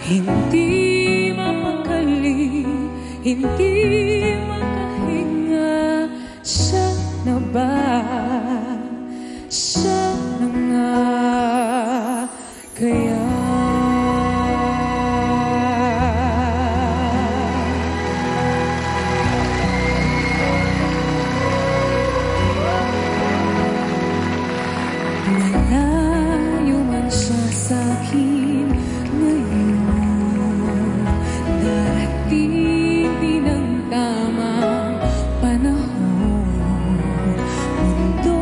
Hindi mapakali, hindi makahinga. Siya na ba? Siya na nga kaya? Malayo man siya sa'kin ngayon, darating din ang tamang panahon. Mundo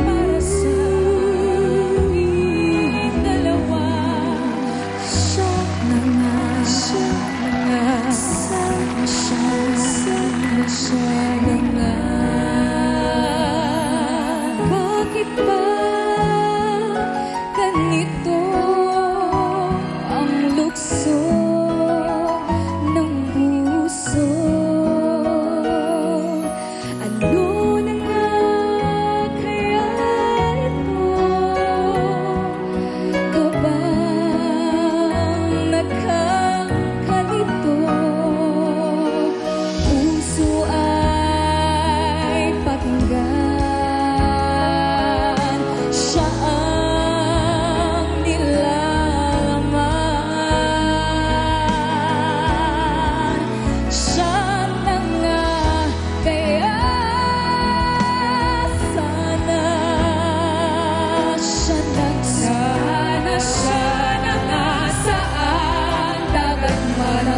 para sa aming dalawa. Siya na nga, siya na nga, sana siya na nga. Bakit ba ganito ang lukso ng puso? Ano na nga kaya ito? Kabang nakakalito, puso ay pakinggan.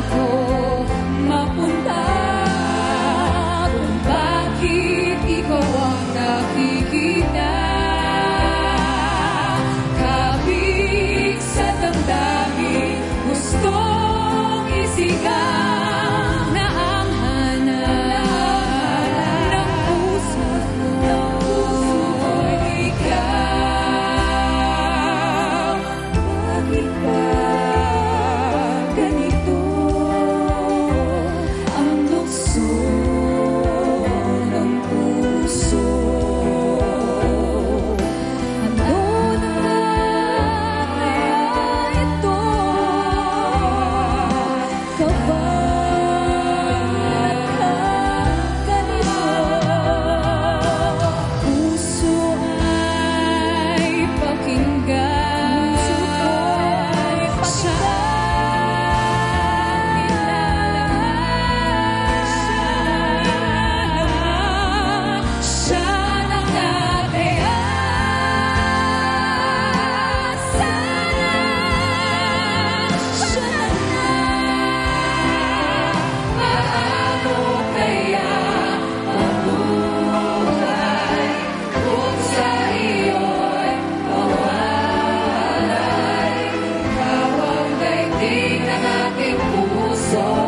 Ako mapunta kung bakit ikaw ang nakikita, kabig sa damdamin, gustong isigaw na ang hanap ng puso ko'y ikaw. Bakit ba so